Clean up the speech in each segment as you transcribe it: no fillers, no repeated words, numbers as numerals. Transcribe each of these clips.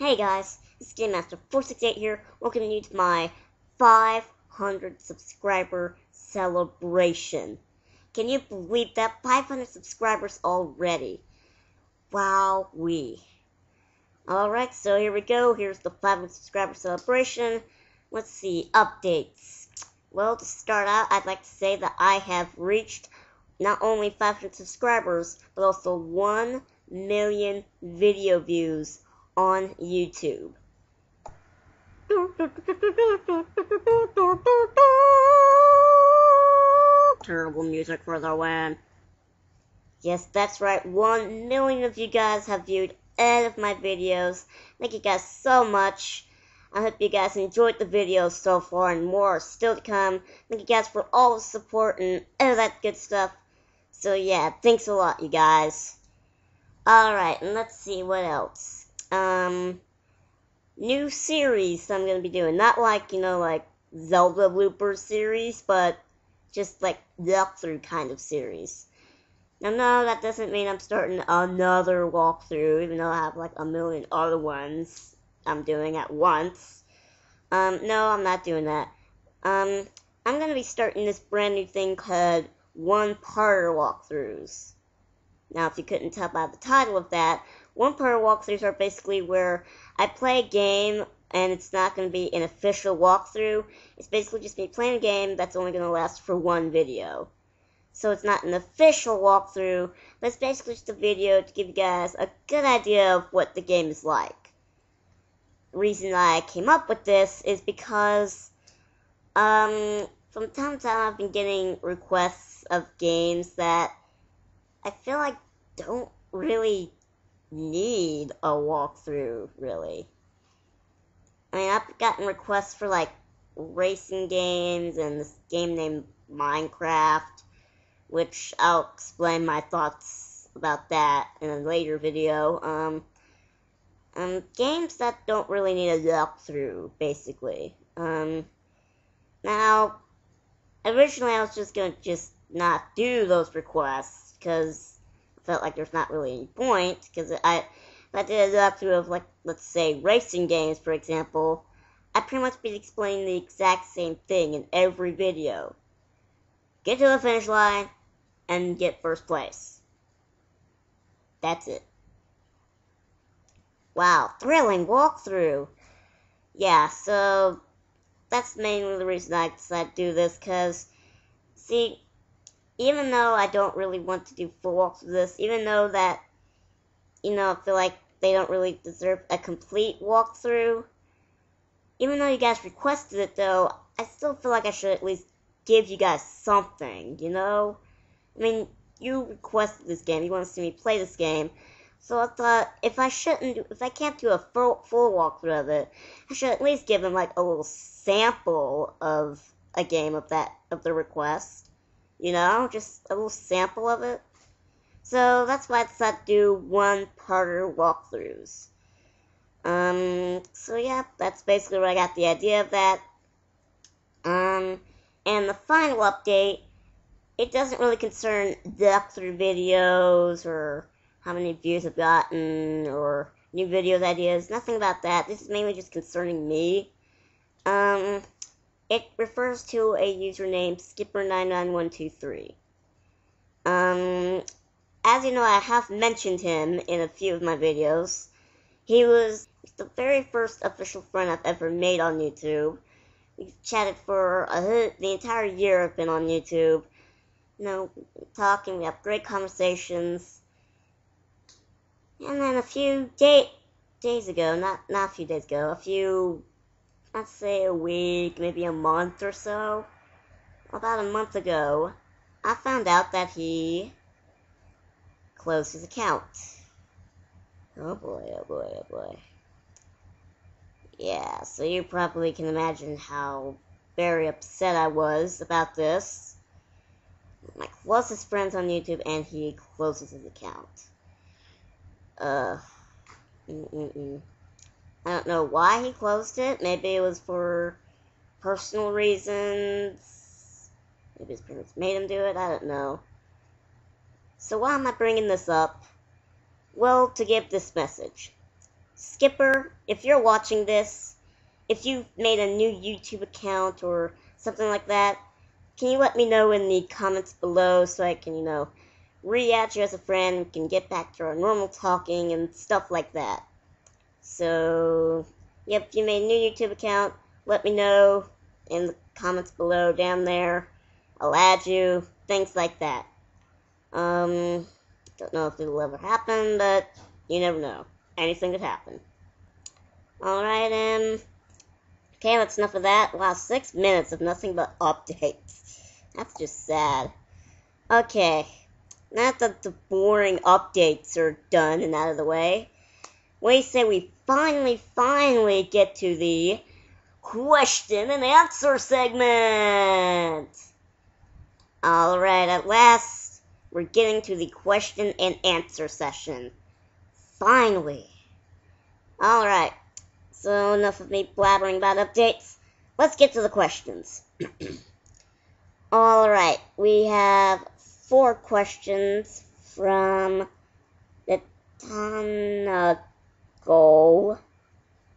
Hey guys, this is Game Master 468 here, welcoming you to my 500 subscriber celebration. Can you believe that? 500 subscribers already. Wowee. Alright, so here we go. Here's the 500 subscriber celebration. Let's see, updates. Well, to start out, I'd like to say that I have reached not only 500 subscribers, but also 1 million video views on YouTube. Terrible music for the win. Yes, that's right. 1 million of you guys have viewed any of my videos. Thank you guys so much. I hope you guys enjoyed the videos so far, and more are still to come. Thank you guys for all the support and all that good stuff. So yeah, thanks a lot, you guys. Alright, and let's see what else. New series I'm gonna be doing. Not like, like Zelda blooper series, but just like walkthrough kind of series. Now, no, that doesn't mean I'm starting another walkthrough, even though I have like a million other ones I'm doing at once. No, I'm not doing that. I'm gonna be starting this brand new thing called one-parter walkthroughs. Now, if you couldn't tell by the title of that, one-parter walkthroughs are basically where I play a game and it's not going to be an official walkthrough. It's basically just me playing a game that's only going to last for one video. So it's not an official walkthrough, but it's basically just a video to give you guys a good idea of what the game is like. The reason I came up with this is because, from time to time I've been getting requests of games that I feel like don't really need a walkthrough, really. I mean, I've gotten requests for, like, racing games and this game named Minecraft, which I'll explain my thoughts about that in a later video. Games that don't really need a walkthrough, basically. Now, originally I was just gonna not do those requests, because I felt like there's not really any point, because if I did a walkthrough of, like, let's say, racing games, for example, I'd pretty much be explaining the exact same thing in every video. Get to the finish line, and get first place. That's it. Wow, thrilling walkthrough! Yeah, so that's mainly the reason I decided to do this, because, see, even though I don't really want to do full walkthrough of this, even though that, I feel like they don't really deserve a complete walkthrough, even though you guys requested it, though, I still feel like I should at least give you guys something, I mean, you requested this game, you want to see me play this game, so I thought, if I can't do a full walkthrough of it, I should at least give them, like, a little sample of a game of the request. Just a little sample of it. So that's why I decided to do one-parter walkthroughs. So yeah, that's basically where I got the idea of that. And the final update, it doesn't really concern walkthrough videos, or how many views I've gotten, or new videos ideas, nothing about that. This is mainly just concerning me. It refers to a username, Skipper99123. As you know, I have mentioned him in a few of my videos. He was the very first official friend I've ever made on YouTube. We've chatted for the entire year I've been on YouTube. Talking, we have great conversations. And then a few days ago, not a few days ago, I'd say a week, maybe a month or so, about a month ago, I found out that he closed his account. Oh boy, oh boy, oh boy. Yeah, so you probably can imagine how very upset I was about this. My closest friends on YouTube, and he closes his account. I don't know why he closed it. Maybe it was for personal reasons. Maybe his parents made him do it. I don't know. So why am I bringing this up? Well, to give this message. Skipper, if you're watching this, if you've made a new YouTube account or something like that, can you let me know in the comments below so I can, re-add you as a friend and can get back to our normal talking and stuff like that. So, yep, if you made a new YouTube account, let me know in the comments below down there. I'll add you, things like that. Don't know if it'll ever happen, but you never know. Anything could happen. Alright, okay, that's enough of that. Wow, 6 minutes of nothing but updates. That's just sad. Okay, now that the boring updates are done and out of the way, we say we finally get to the question and answer segment. Alright, at last, we're getting to the question and answer session. Finally. Alright, so enough of me blabbering about updates. Let's get to the questions. Alright, we have 4 questions from the Tanago.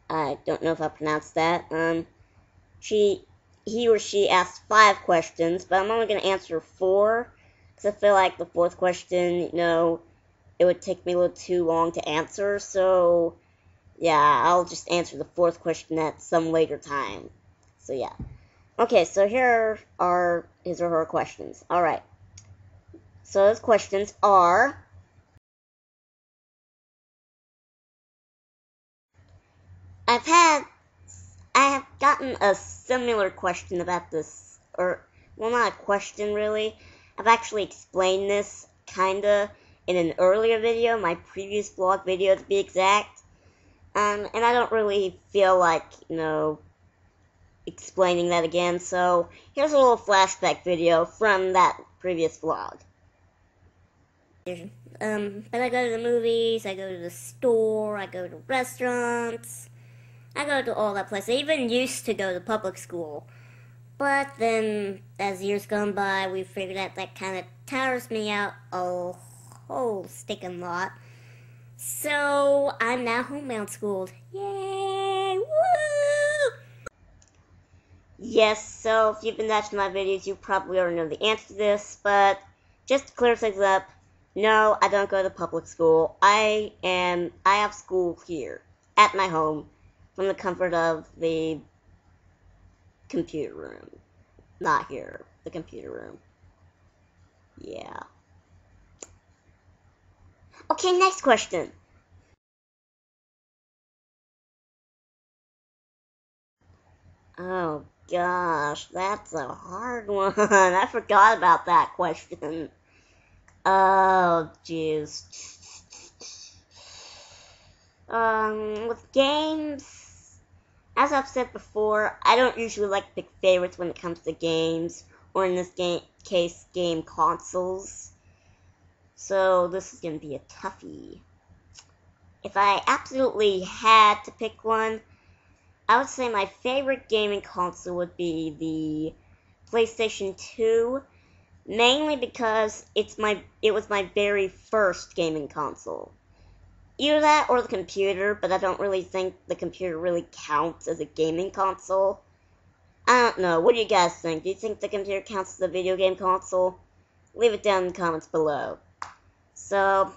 I don't know if I pronounced that. He or she asked 5 questions, but I'm only going to answer 4, because I feel like the 4th question, it would take me a little too long to answer, so yeah, I'll just answer the 4th question at some later time. So yeah. Okay, so here are his or her questions. Alright. So those questions are: I have gotten a similar question about this, or, well, not a question really. I've actually explained this, kinda, in an earlier video, my previous vlog video to be exact. And I don't really feel like, explaining that again, so here's a little flashback video from that previous vlog. But I go to the movies, I go to the store, I go to restaurants, I go to all that place. I even used to go to public school. But then, as years gone by, we figured out that kind of tires me out a whole sticking lot. So, I'm now homebound schooled. Yay! Woo! Yes, so if you've been watching my videos, you probably already know the answer to this, but just to clear things up, no, I don't go to public school. I have school here, at my home, from the comfort of the computer room. Not here, the computer room. Yeah. Okay, next question. Oh gosh, that's a hard one. I forgot about that question. Oh jeez. With games, as I've said before, I don't usually like to pick favorites when it comes to games, or in this case, game consoles. So this is going to be a toughie. If I absolutely had to pick one, I would say my favorite gaming console would be the PlayStation 2, mainly because it was my very first gaming console. Either that or the computer, but I don't really think the computer really counts as a gaming console. I don't know, what do you guys think? Do you think the computer counts as a video game console? Leave it down in the comments below. So,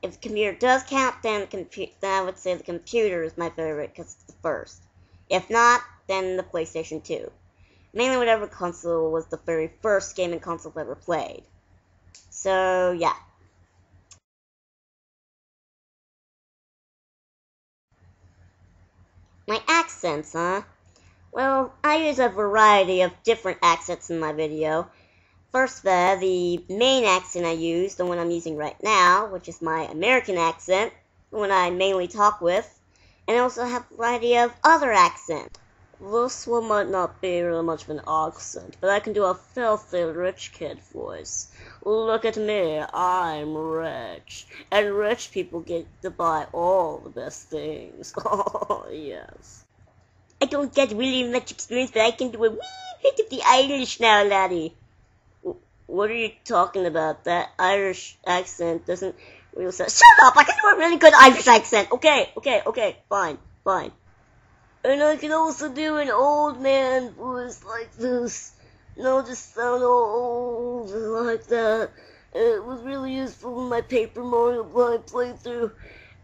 if the computer does count, then I would say the computer is my favorite because it's the first. If not, then the PlayStation 2. Mainly whatever console was the very first gaming console I've ever played. So, yeah. My accents, huh? Well, I use a variety of different accents in my video. First, the main accent I use, the one I'm using right now, which is my American accent, the one I mainly talk with, and I also have a variety of other accents. This one might not be really much of an accent, but I can do a filthy rich kid voice. Look at me, I'm rich, and rich people get to buy all the best things. Oh, yes. I don't get really much experience, but I can do a wee bit of the Irish now, laddie. What are you talking about? That Irish accent doesn't Rio says, "Shut up! I can do a really good Irish accent. Okay, fine. And I can also do an old man voice like this. No, just sound old like that. It was really useful in my Paper Mario playthrough.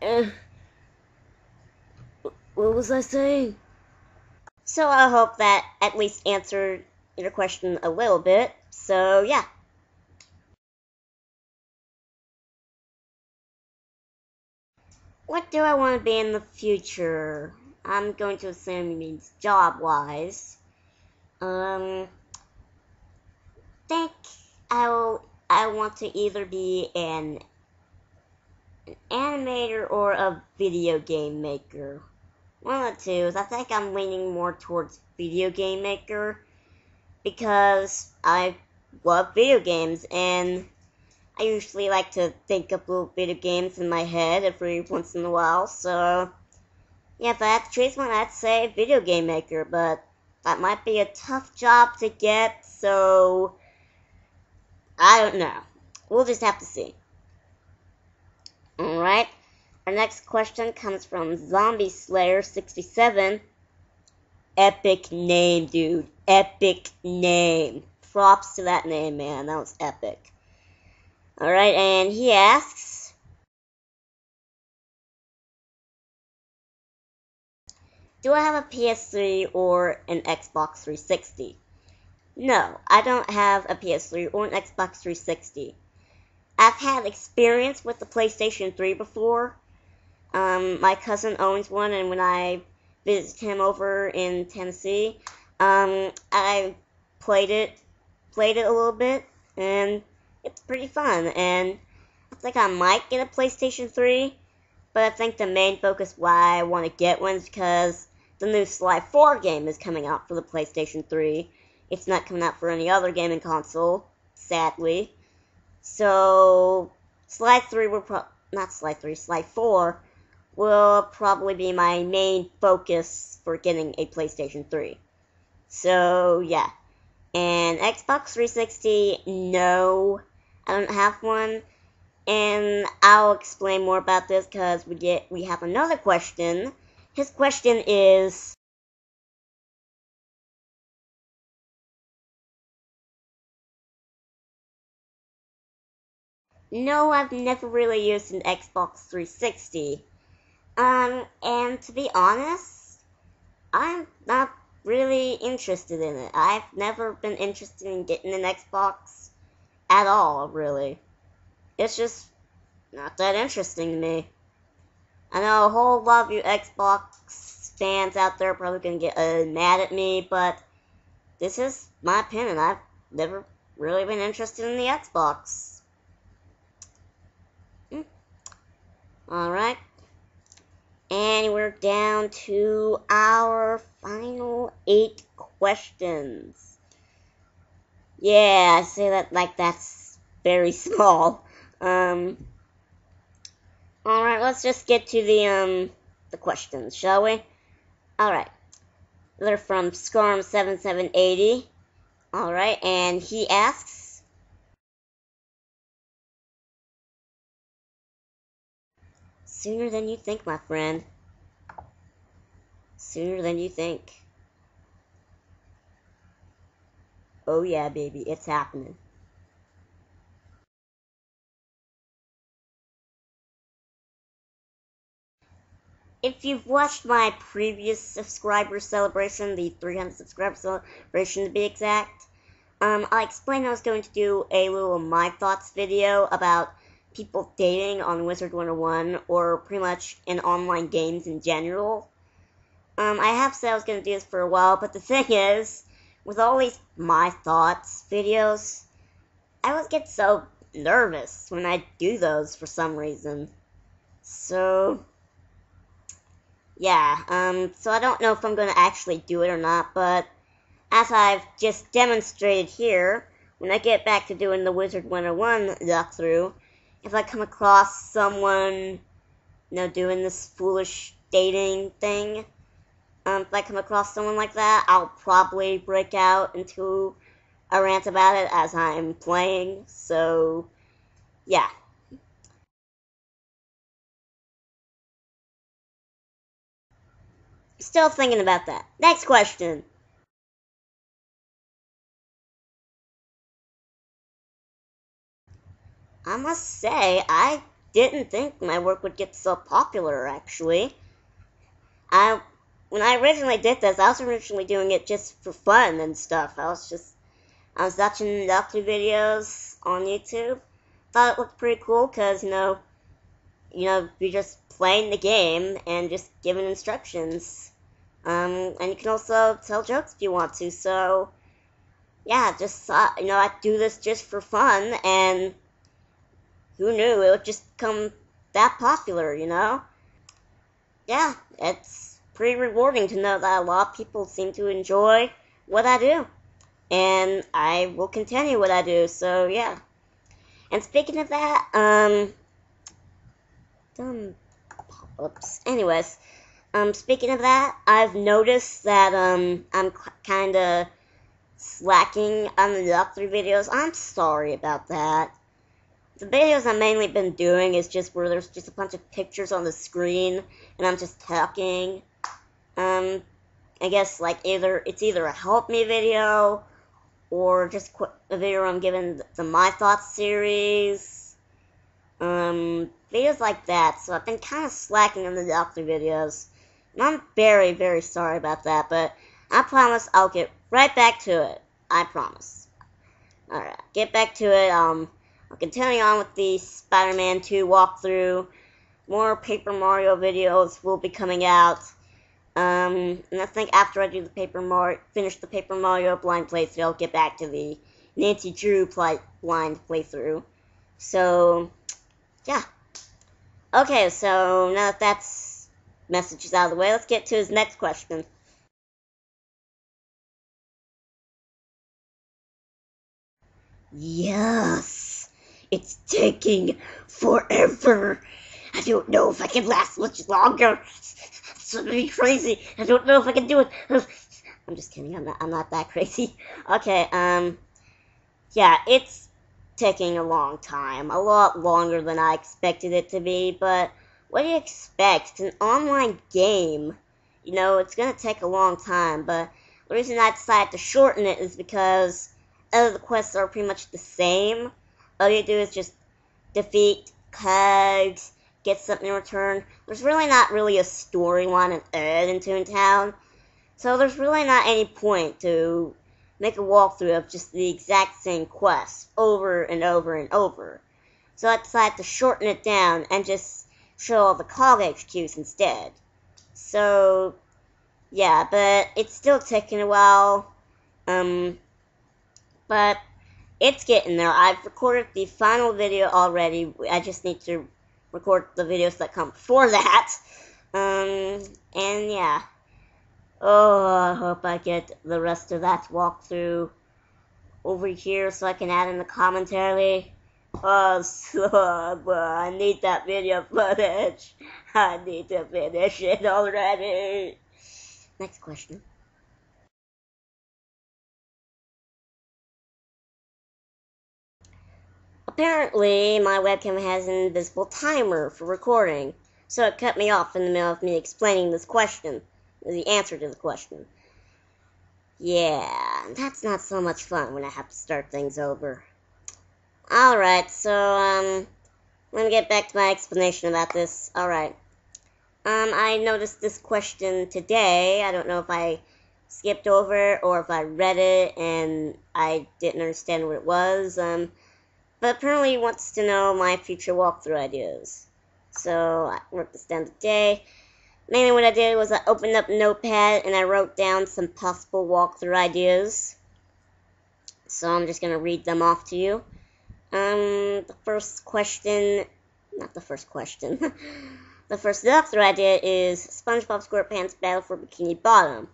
And what was I saying? So I hope that at least answered your question a little bit. So yeah. What do I want to be in the future? I'm going to assume it means job-wise. Think I want to either be an animator or a video game maker. One of the two. I think I'm leaning more towards video game maker because I love video games and I usually like to think up little video games in my head every once in a while. So yeah, if I had to choose one, I'd say video game maker, but that might be a tough job to get, so I don't know. We'll just have to see. Alright, our next question comes from Zombie Slayer 67. Epic name, dude. Epic name. Props to that name, man. That was epic. Alright, and he asks, do I have a PS3 or an Xbox 360? No, I don't have a PS3 or an Xbox 360. I've had experience with the PlayStation 3 before. My cousin owns one, and when I visited him over in Tennessee, I played it a little bit, and it's pretty fun. And I think I might get a PlayStation 3, but I think the main focus why I want to get one is because the new Sly 4 game is coming out for the PlayStation 3. It's not coming out for any other gaming console, sadly. So, Sly 4 will probably be my main focus for getting a PlayStation 3. So, yeah. And Xbox 360, no, I don't have one. And I'll explain more about this because we have another question. His question is, no, I've never really used an Xbox 360. And to be honest, I'm not really interested in it. I've never been interested in getting an Xbox at all, really. It's just not that interesting to me. I know a whole lot of you Xbox fans out there are probably going to get mad at me, but this is my opinion. I've never really been interested in the Xbox. Alright. And we're down to our final 8 questions. Yeah, I say that like that's very small. Alright, let's just get to the questions, shall we? Alright. They're from Scarm7780. Alright, and he asks, sooner than you think, my friend. Sooner than you think. Oh yeah, baby, it's happening. If you've watched my previous subscriber celebration, the 300 subscriber celebration to be exact, I explained I was going to do a little My Thoughts video about people dating on Wizard 101, or pretty much in online games in general. I have said I was going to do this for a while, but the thing is, with all these My Thoughts videos, I always get so nervous when I do those for some reason. So, yeah, so I don't know if I'm going to actually do it or not, but as I've just demonstrated here, when I get back to doing the Wizard 101 walkthrough, if I come across someone, doing this foolish dating thing, if I come across someone like that, I'll probably break out into a rant about it as I'm playing, so, yeah. Still thinking about that. Next question. I must say, I didn't think my work would get so popular, actually. When I originally did this, I was originally doing it just for fun and stuff. I was watching walkthrough videos on YouTube. Thought it looked pretty cool because, you're just playing the game and just giving instructions. And you can also tell jokes if you want to. So, yeah, just thought, I'd do this just for fun, and who knew it would just become that popular, Yeah, it's pretty rewarding to know that a lot of people seem to enjoy what I do. And I will continue what I do, so yeah. And speaking of that, dumb pop-ups. Anyways, speaking of that, I've noticed that, I'm kinda slacking on the walkthrough videos. I'm sorry about that. The videos I've mainly been doing is just where there's just a bunch of pictures on the screen, and I'm just talking. I guess, it's either a help me video, or just a video I'm giving the My Thoughts series, videos like that. So I've been kind of slacking on the walkthrough videos, and I'm very, very sorry about that, but I promise I'll get right back to it. I promise. Alright, get back to it. I'll continue on with the Spider-Man 2 walkthrough. More Paper Mario videos will be coming out. And I think after I do finish the Paper Mario blind playthrough, I'll get back to the Nancy Drew blind playthrough. So, yeah. Okay, so now that that's messages out of the way, let's get to his next question. Yes, it's taking forever. I don't know if I can last much longer. It's gonna be crazy. I don't know if I can do it. I'm just kidding. I'm not that crazy. Okay. Yeah, it's taking a long time, a lot longer than I expected it to be. But what do you expect? It's an online game. It's gonna take a long time. But the reason I decided to shorten it is because all the quests are pretty much the same. All you do is just defeat Cugs, get something in return. There's really not really a storyline in Toontown, so there's really not any point to make a walkthrough of just the exact same quest over and over and over. So I decided to shorten it down and just show all the COG HQs instead. So, yeah, but it's still taking a while. But it's getting there. I've recorded the final video already. I just need to record the videos that come before that. And yeah. Oh, I hope I get the rest of that walkthrough over here so I can add in the commentary. Oh, so I need that video footage. I need to finish it already. Next question. Apparently, my webcam has an invisible timer for recording, so it cut me off in the middle of me explaining this question, the answer to the question. Yeah, that's not so much fun when I have to start things over. Alright, so, let me get back to my explanation about this. Alright. I noticed this question today. I don't know if I skipped over it or if I read it and I didn't understand what it was, but apparently he wants to know my future walkthrough ideas. So I wrote this down today. Mainly what I did was I opened up Notepad and I wrote down some possible walkthrough ideas. So I'm just going to read them off to you. The first question, not the first question. The first walkthrough idea is SpongeBob SquarePants Battle for Bikini Bottom.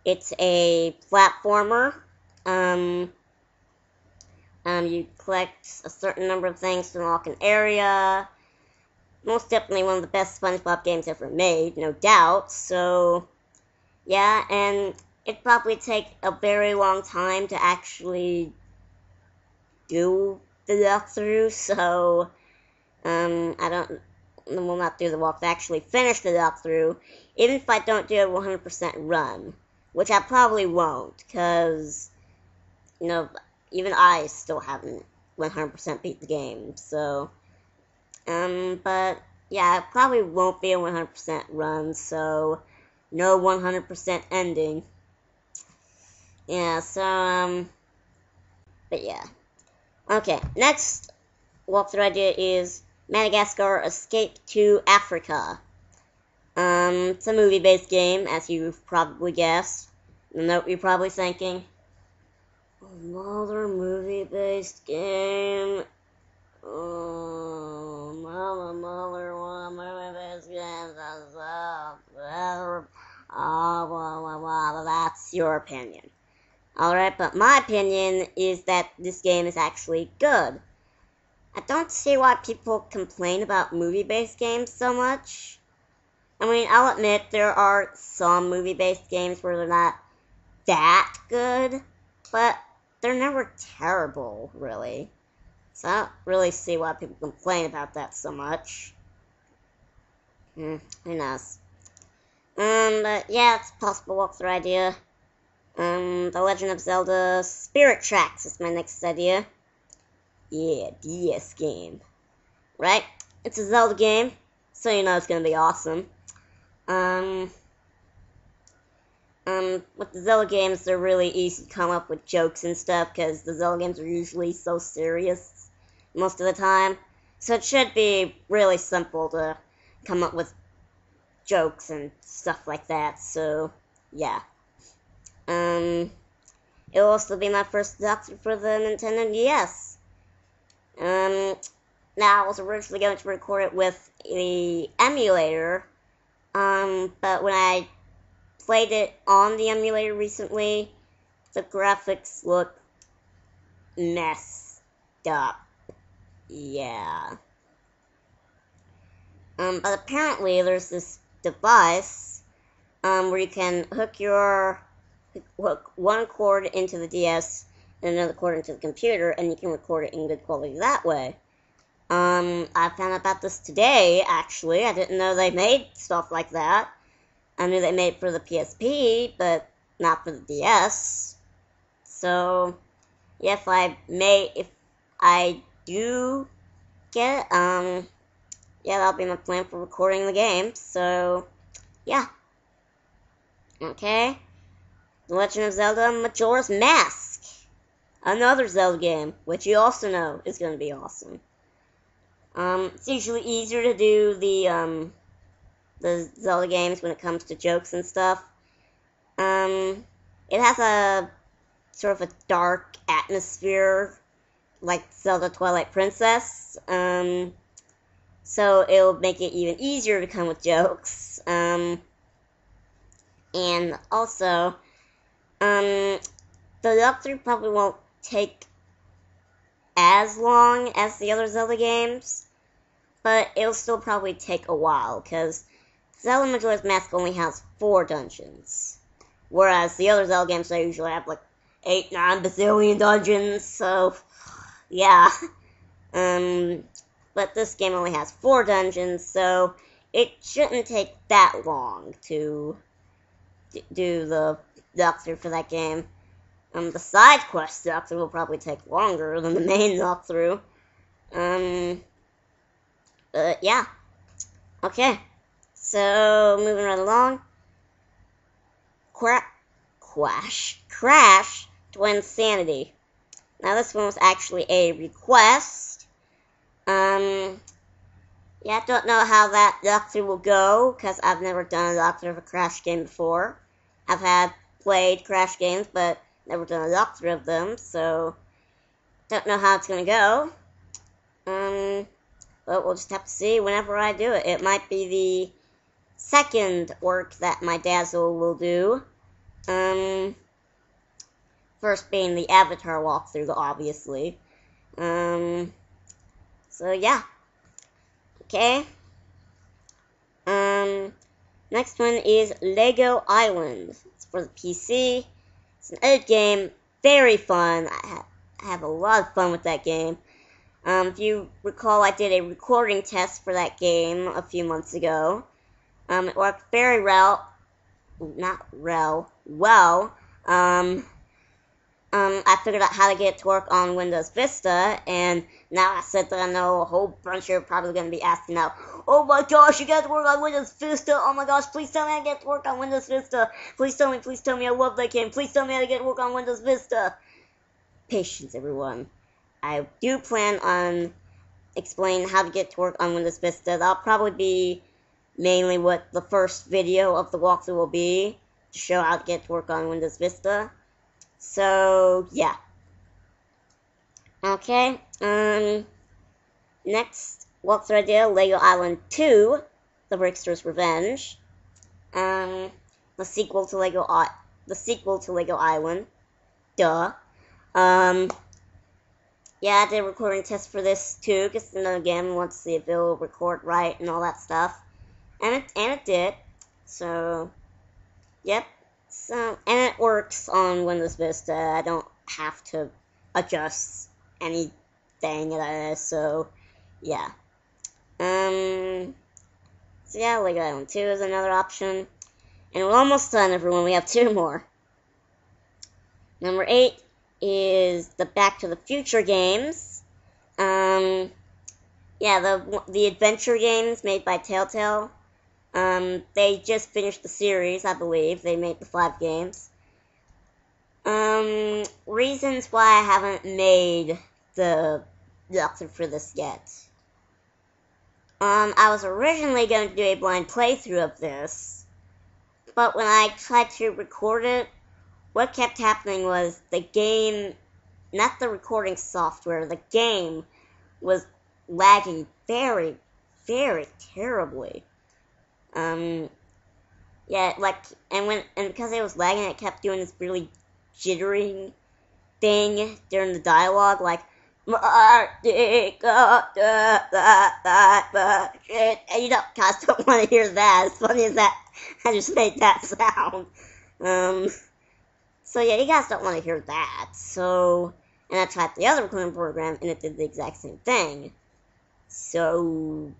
It's a platformer. You collect a certain number of things to unlock an area. Most definitely one of the best SpongeBob games ever made, no doubt. So, yeah, and it'd probably take a very long time to actually do the walkthrough, so, well, not do the walkthrough, actually finish the walkthrough, even if I don't do a 100% run, which I probably won't, because, you know, even I still haven't 100% beat the game, so, but, yeah, it probably won't be a 100% run, so, no 100% ending. Yeah, so, but yeah. Okay, next walkthrough idea is Madagascar Escape to Africa. It's a movie-based game, as you've probably guessed. I know you're probably thinking, another movie-based game? Oh, another movie-based game. Well, that's your opinion. Alright, but my opinion is that this game is actually good. I don't see why people complain about movie-based games so much. I mean, I'll admit there are some movie-based games where they're not that good, but they're never terrible, really. So I don't really see why people complain about that so much. Who knows? But yeah, it's a possible walkthrough idea. The Legend of Zelda Spirit Tracks is my next idea. Yeah, DS game. Right? It's a Zelda game, so you know it's gonna be awesome. With the Zelda games, they're really easy to come up with jokes and stuff, because the Zelda games are usually so serious most of the time. So it should be really simple to come up with jokes and stuff like that, so, yeah. It'll also be my first walkthrough for the Nintendo DS. Now, I was originally going to record it with the emulator, but when I played it on the emulator recently, the graphics look messed up. Yeah. But apparently there's this device, where you can hook one cord into the DS and another cord into the computer, and you can record it in good quality that way. I found out about this today, actually. I didn't know they made stuff like that. I knew they made it for the PSP, but not for the DS. So, yeah, if I do get it, yeah, that'll be my plan for recording the game, so, yeah. Okay. The Legend of Zelda Majora's Mask. Another Zelda game, which you also know is going to be awesome. It's usually easier to do the Zelda games when it comes to jokes and stuff. It has a sort of a dark atmosphere, like Zelda Twilight Princess. So it'll make it even easier to come with jokes. And also, the walkthrough probably won't take as long as the other Zelda games, but it'll still probably take a while, because Zelda Majora's Mask only has 4 dungeons, whereas the other Zelda games, they usually have like 8, 9 bazillion dungeons, so, yeah. But this game only has 4 dungeons, so it shouldn't take that long to do the walkthrough for that game. The side quest walkthrough will probably take longer than the main walkthrough. But yeah. Okay. So, moving right along. Crash to Insanity. Now, this one was actually a request. Yeah, I don't know how that walkthrough will go, because I've never done a walkthrough of a Crash game before. I've played Crash games, but never done a walkthrough of them, so don't know how it's gonna go. But we'll just have to see whenever I do it. It might be the second work that my Dazzle will do. First being the Avatar walkthrough, obviously. So yeah. Okay. Next one is Lego Island. It's for the PC. It's an old game, very fun. I have a lot of fun with that game. If you recall, I did a recording test for that game a few months ago. It worked very well. I figured out how to get it to work on Windows Vista, and now I said that I know a whole bunch of you are probably going to be asking now, oh my gosh, you got to work on Windows Vista, oh my gosh, please tell me how to get to work on Windows Vista, please tell me, I love that game, please tell me how to get to work on Windows Vista. Patience, everyone. I do plan on explaining how to get to work on Windows Vista. That'll probably be mainly what the first video of the walkthrough will be, to show how to get to work on Windows Vista. So, yeah. Okay, next walkthrough idea, Lego Island 2, The Brickster's Revenge. The sequel to Lego Island. Duh. Yeah, I did a recording test for this too, because another game wants to see if it'll record right and all that stuff. And it did. So, yep. So, and it works on Windows Vista. I don't have to adjust anything at all, so yeah. So yeah, Lego Island 2 is another option. And we're almost done, everyone. We have 2 more. Number 8 is the Back to the Future games. Yeah, the adventure games made by Telltale. They just finished the series, I believe. They made the 5 games. Reasons why I haven't made the walkthrough for this yet. I was originally going to do a blind playthrough of this, but when I tried to record it, what kept happening was the game, not the recording software, the game was lagging very, very terribly. Yeah, and because it was lagging, it kept doing this really jittering thing during the dialogue, like, and you guys don't want to hear that. As funny as that, I just made that sound. So yeah, you guys don't want to hear that. So, and I tried the other recording program, and it did the exact same thing. So,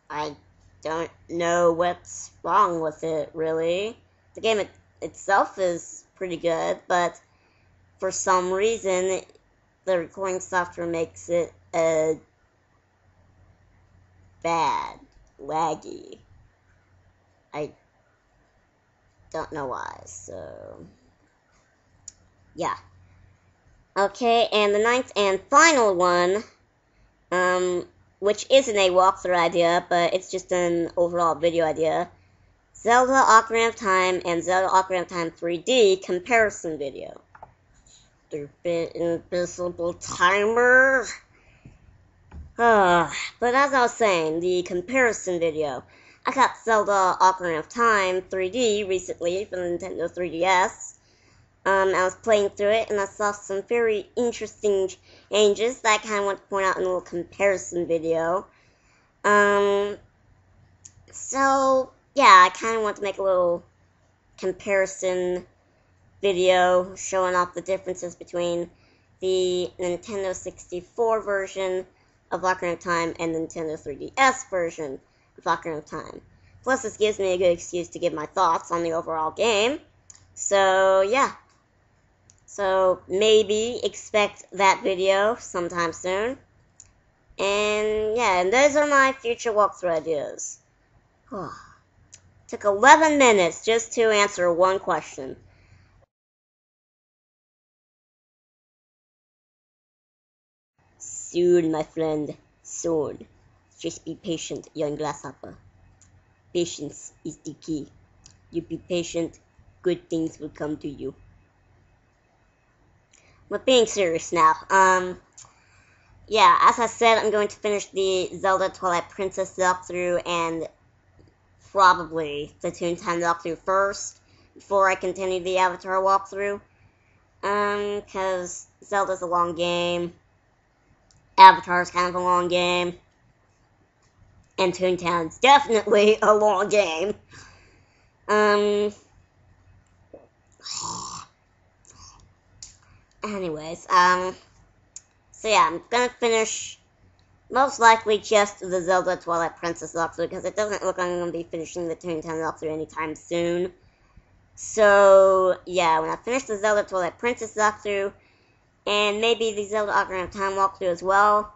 I don't know what's wrong with it, really. The game itself is pretty good, but for some reason, the recording software makes it bad, laggy. I don't know why, so yeah. Okay, and the 9th and final one, which isn't a walkthrough idea, but it's just an overall video idea. Zelda Ocarina of Time and Zelda Ocarina of Time 3D comparison video. Stupid invisible timer. But as I was saying, the comparison video. I got Zelda Ocarina of Time 3D recently for the Nintendo 3DS. I was playing through it, and I saw some very interesting changes that I kind of want to point out in a little comparison video. So, yeah, I kind of want to make a little comparison video showing off the differences between the Nintendo 64 version of Ocarina of Time and the Nintendo 3DS version of Ocarina of Time. Plus, this gives me a good excuse to give my thoughts on the overall game. So, yeah. So, maybe expect that video sometime soon. And, yeah, and those are my future walkthrough ideas. Took 11 minutes just to answer one question. Soon, my friend, soon. Just be patient, young grasshopper. Patience is the key. You be patient, good things will come to you. But being serious now, yeah, as I said, I'm going to finish the Zelda Twilight Princess walkthrough and probably the Toontown walkthrough first, before I continue the Avatar walkthrough. Because Zelda's a long game, Avatar's kind of a long game, and Toontown's definitely a long game. Anyways, So yeah, I'm gonna finish most likely just the Zelda Twilight Princess walkthrough, because it doesn't look like I'm gonna be finishing the Toontown walkthrough anytime soon. So yeah, when I finish the Zelda Twilight Princess walkthrough, and maybe the Zelda Ocarina of Time walkthrough as well,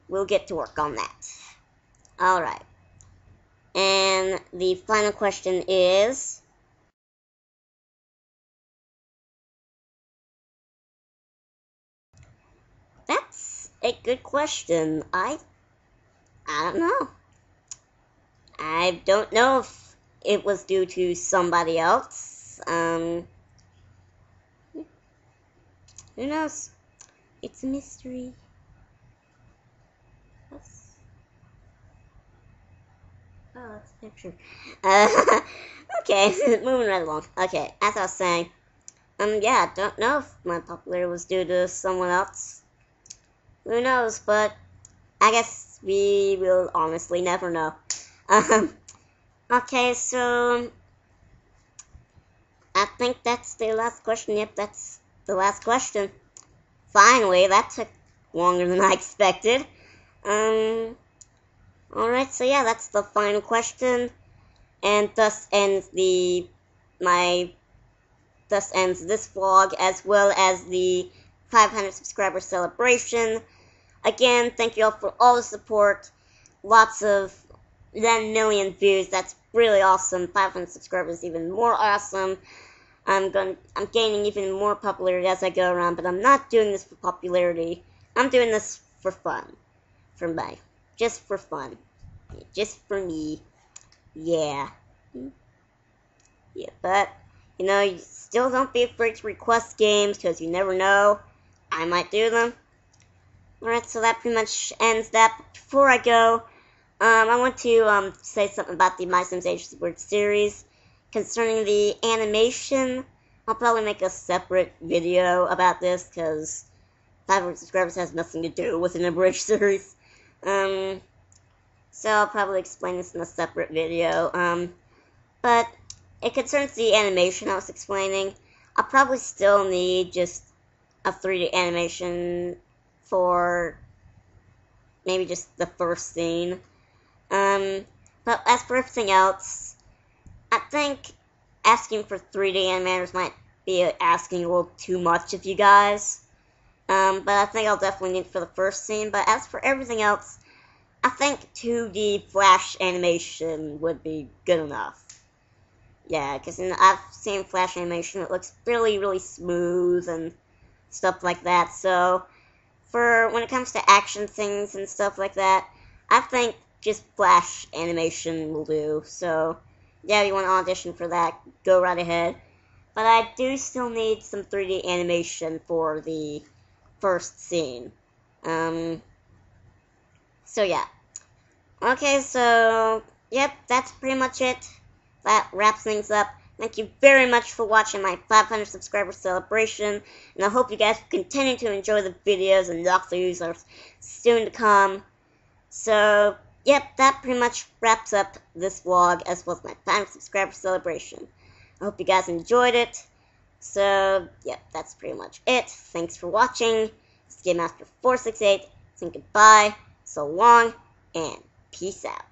we'll get to work on that. Alright. And the final question is... That's a good question. I don't know. I don't know if it was due to somebody else. Who knows? It's a mystery. Oh, that's a picture. Okay, moving right along. Okay, as I was saying, yeah, I don't know if my popularity was due to someone else. Who knows, but I guess we will honestly never know. Okay, so I think that's the last question. Yep, that's the last question. Finally, that took longer than I expected. Alright, so yeah, that's the final question, and thus ends this vlog, as well as the 500 subscriber celebration. Again, thank you all for all the support. Lots of 10 million views. That's really awesome. 500 subscribers, even more awesome. I'm gaining even more popularity as I go around, but I'm not doing this for popularity. I'm doing this for fun. Just for fun. Just for me. Yeah. Yeah, but, you still don't be afraid to request games, because you never know. I might do them. Alright, so that pretty much ends that. But before I go, I want to say something about the My Sims Age of World series. Concerning the animation, I'll probably make a separate video about this, because 500 subscribers has nothing to do with an abridged series. So I'll probably explain this in a separate video. But it concerns the animation I was explaining. I'll probably still need just a 3D animation for maybe just the first scene. But as for everything else, I think asking for 3D animators might be asking a little too much of you guys. But I think I'll definitely need it for the first scene. But as for everything else, I think 2D Flash animation would be good enough. Yeah, because I've seen Flash animation, it looks really, really smooth and stuff like that. So, for when it comes to action things and stuff like that, I think just Flash animation will do. So, yeah, if you want to audition for that, go right ahead. But I do still need some 3D animation for the first scene. So yeah. Okay, so, yep, that's pretty much it. That wraps things up. Thank you very much for watching my 500 subscriber celebration, and I hope you guys continue to enjoy the videos and walkthroughs are soon to come. So, yep, that pretty much wraps up this vlog, as well as my 500 subscriber celebration. I hope you guys enjoyed it. So, yep, that's pretty much it. Thanks for watching. This is Game Master 468, saying goodbye, so long, and peace out.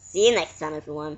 See you next time, everyone.